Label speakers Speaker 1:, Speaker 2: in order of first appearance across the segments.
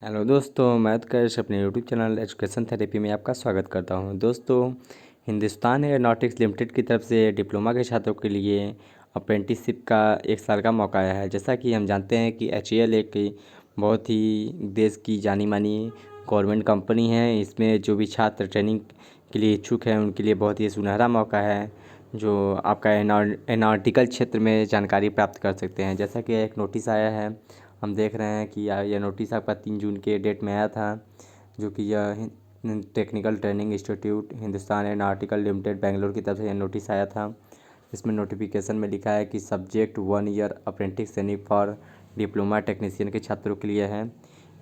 Speaker 1: Hello दोस्तों, मैं उत्कर्ष अपने यूट्यूब चैनल एजुकेशन थेरेपी में आपका स्वागत करता हूं। दोस्तों, हिंदुस्तान एरोनॉटिक्स लिमिटेड की तरफ से डिप्लोमा के छात्रों के लिए अप्रेंटिसशिप का 1 साल का मौका आया है। जैसा कि हम जानते हैं कि एचईएल एक बहुत ही देश की जानी मानी गवर्नमेंट कंपनी है। इसमें जो भी छात्र ट्रेनिंग के लिए इच्छुक हैं उनके लिए बहुत ही सुनहरा मौका है, जो आपका एनालिटिकल क्षेत्र में जानकारी प्राप्त कर सकते हैं। जैसा कि एक नोटिस आया है, हम देख रहे हैं कि यह नोटिस आपका 3 जून के डेट में आया था, जो कि यह technical training institute Hindustan aeronautical limited Bangalore की तरफ से यह नोटिस आया था। इसमें नोटिफिकेशन में लिखा है कि subject 1 year apprentice training for diploma technician के छात्रों के लिए है।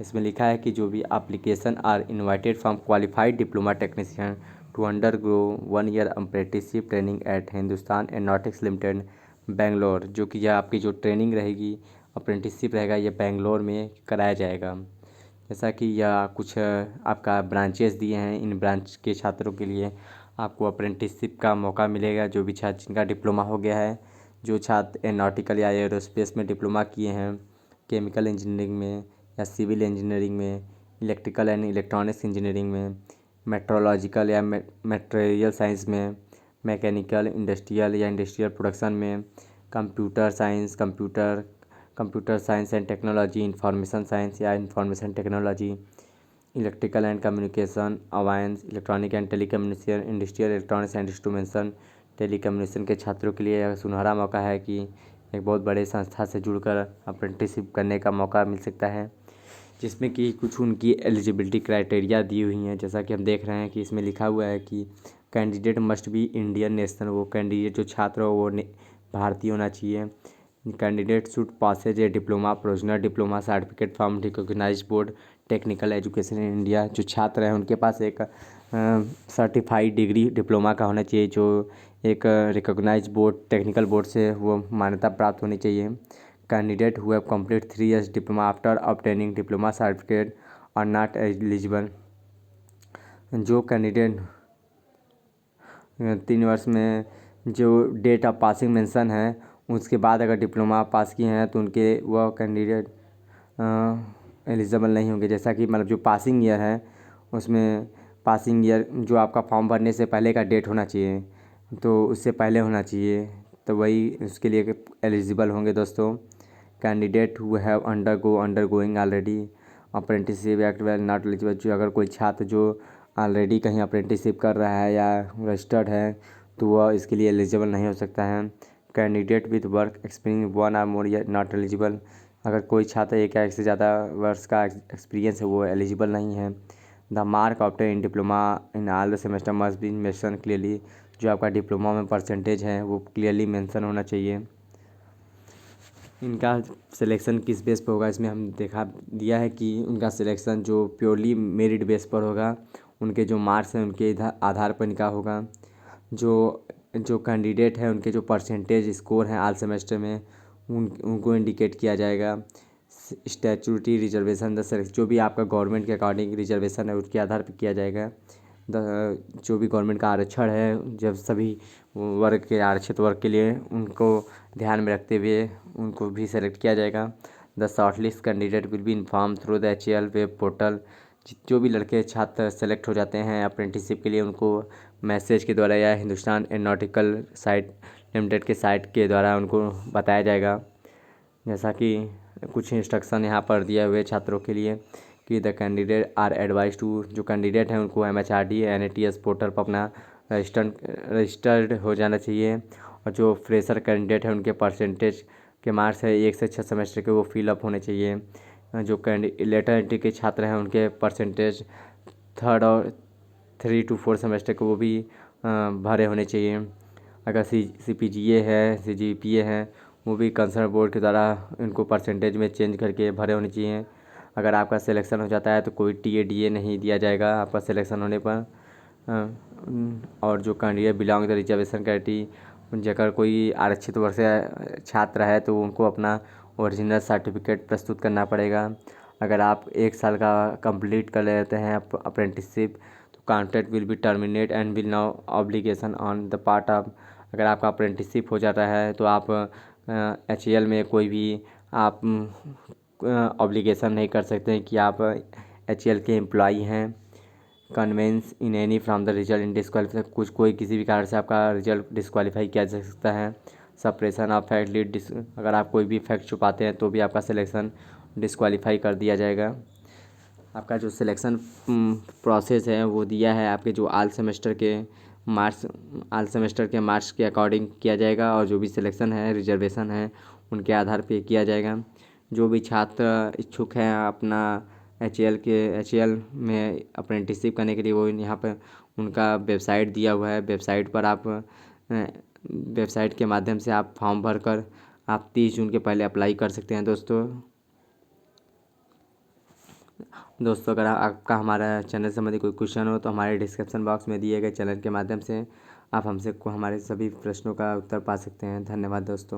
Speaker 1: इसमें लिखा है कि जो भी application are invited from qualified diploma technician to undergo 1 year apprenticeship training at Hindustan Aeronautics Limited Bangalore, जो कि यह आपकी जो ट्रेनिंग रहेगी, अप्रेंटिसशिप रहेगा, ये बेंगलोर में कराया जाएगा। जैसा कि यह कुछ आपका ब्रांचेस दिए हैं, इन ब्रांच के छात्रों के लिए आपको अप्रेंटिसशिप का मौका मिलेगा। जो भी छात्र जिनका डिप्लोमा हो गया है, जो छात्र एरोनॉटिकल या एरोस्पेस में डिप्लोमा किए हैं, केमिकल इंजीनियरिंग में या सिविल इंजीनियरिंग में, इलेक्ट्रिकल एंड इलेक्ट्रॉनिक्स इंजीनियरिंग में, मेट्रोलॉजिकल या मटेरियल साइंस में, मैकेनिकल इंडस्ट्रियल या इंडस्ट्रियल प्रोडक्शन में, computer science computer science and technology, information science या information technology, electrical and communication, avionics, electronic and telecommunication, industrial electronics and instrumentation telecommunication के छात्रों के लिए यह सुनहरा मौका है कि एक बहुत बड़े संस्था से जुड़कर अप्रेंटिसशिप करने का मौका मिल सकता है, जिसमें कि कुछ उनकी एलिजिबिलिटी क्राइटेरिया दी हुई हैं। जैसा कि हम देख रहे हैं कि इसमें लिखा हुआ है कि candidate must be Indian national. वो कैंडिडेट जो छात्र हो वो भारतीय होना चाहिए। Candidate should passes a diploma, provisional diploma certificate from recognised board technical education in India. जो छात्र हैं उनके पास एक सर्टिफाइड डिग्री डिप्लोमा का होना चाहिए, जो एक रिकॉग्नाइज्ड बोर्ड टेक्निकल बोर्ड से वो मान्यता प्राप्त होनी चाहिए। Candidate who have complete 3 years diploma after obtaining diploma certificate are not eligible. जो कैंडिडेट 3 वर्ष में जो डेट ऑफ पासिंग मेंशन है उसके बाद अगर डिप्लोमा पास किए हैं तो उनके वह कैंडिडेट एलिजिबल नहीं होंगे। जैसा कि मतलब जो पासिंग ईयर है उसमें पासिंग ईयर जो आपका फॉर्म भरने से पहले का डेट होना चाहिए, तो उससे पहले होना चाहिए, तो वही उसके लिए एलिजिबल होंगे। दोस्तों, candidate who have undergoing already apprenticeship act well not eligible. जो अगर कोई छात्र जो ऑलरेडी कहीं अप्रेंटिसशिप कर रहा है या रजिस्टर्ड है तो वह इसके लिए एलिजिबल नहीं हो सकता है। Candidate with work experience 1 or more year not eligible. अगर कोई छात्र एक या एक से ज़्यादा वर्ष का एक्सपीरियंस है वो एलिजिबल नहीं है। The mark obtain in diploma in all the semester must be mention clearly. जो आपका डिप्लोमा में परसेंटेज है वो क्लियरली मेंशन होना चाहिए। इनका सिलेक्शन किस बेस पर होगा, इसमें हम देखा दिया है कि उनका सिलेक्शन जो प्योरली मेरिट बेस पर होगा। उनके जो मार्क्स हैं उनके आधार पर इनका होगा। जो जो कैंडिडेट है उनके जो परसेंटेज स्कोर हैं आल सेमेस्टर में उनको इंडिकेट किया जाएगा। स्टैट्यूटरी रिजर्वेशन जो भी आपका गवर्नमेंट के अकॉर्डिंग रिजर्वेशन है उसके आधार पर किया जाएगा। जो भी गवर्नमेंट का आरक्षण है, जब सभी वर्ग के आरक्षित वर्ग के लिए उनको ध्यान में रखते हुए उनको भी सेलेक्ट किया जाएगा। The shortlist candidate will be inform through the HEL web portal. जो भी लड़के छात्र सेलेक्ट हो जाते हैं अप्रेंटिसशिप के लिए उनको मैसेज के द्वारा या हिंदुस्तान एरोनॉटिकल साइट लिमिटेड के साइट के द्वारा उनको बताया जाएगा। जैसा कि कुछ इंस्ट्रक्शन यहाँ पर दिए हुए छात्रों के लिए कि the candidate are advise to. जो कैंडिडेट हैं उनको MHRD NATS पोर्टल पर अपना रजिस्टर्ड हो जाना चाहिए। और जो फ्रेशर कैंडिडेट हैं उनके परसेंटेज के मार्क्स है 1 से 6 सेमेस्टर के वो फिलअप होने चाहिए। जो लेटर एंट्री के छात्र हैं उनके परसेंटेज 3rd और 3 to 4 सेमेस्टर के वो भी भरे होने चाहिए। अगर CPGA है CGPA है वो भी कंसर्न बोर्ड के द्वारा इनको परसेंटेज में चेंज करके भरे होने चाहिए। अगर आपका सिलेक्शन हो जाता है तो कोई TADA नहीं दिया जाएगा आपका सिलेक्शन होने पर। और जो candidate belong the reservation category, अगर कोई आरक्षित वर्ग से छात्र है तो उनको अपना ओरिजिनल सर्टिफिकेट प्रस्तुत करना पड़ेगा। अगर आप 1 साल का कंप्लीट कर लेते हैं अप्रेंटिसशिप तो contract will be terminate and will now obligation on the part of. अगर आपका अप्रेंटिसशिप हो जाता है तो आप HAL में कोई भी आप ऑब्लिगेशन नहीं कर सकते हैं कि आप HCL के एम्प्लॉई हैं। Canvass in any from the result in disqualify, कुछ कोई किसी भी कारण से आपका रिजल्ट डिस्क्वालीफाई किया जा सकता है। सप्रेशन ऑफ फैक्ट लीड, अगर आप कोई भी फैक्ट छुपाते हैं तो भी आपका सिलेक्शन डिस्क्वालीफाई कर दिया जाएगा। आपका जो सिलेक्शन प्रोसेस है वो दिया है आपके जो ऑल सेमेस्टर के मार्क्स के अकॉर्डिंग किया जाएगा, और जो भी सिलेक्शन है रिजर्वेशन है उनके आधार पे किया जाएगा। जो भी छात्र इच्छुक हैं अपना HCL में अप्रेंटिसशिप करने के लिए, वो यहाँ पर उनका वेबसाइट दिया हुआ है। वेबसाइट पर आप वेबसाइट के माध्यम से आप फॉर्म भरकर आप 30 जून के पहले अप्लाई कर सकते हैं। दोस्तों अगर आपका हमारा चैनल संबंधी कोई क्वेश्चन हो तो हमारे डिस्क्रिप्शन बॉक्स में दिए गए चैनल के माध्यम से आप हमसे हमारे सभी प्रश्नों का उत्तर पा सकते हैं। धन्यवाद दोस्तों।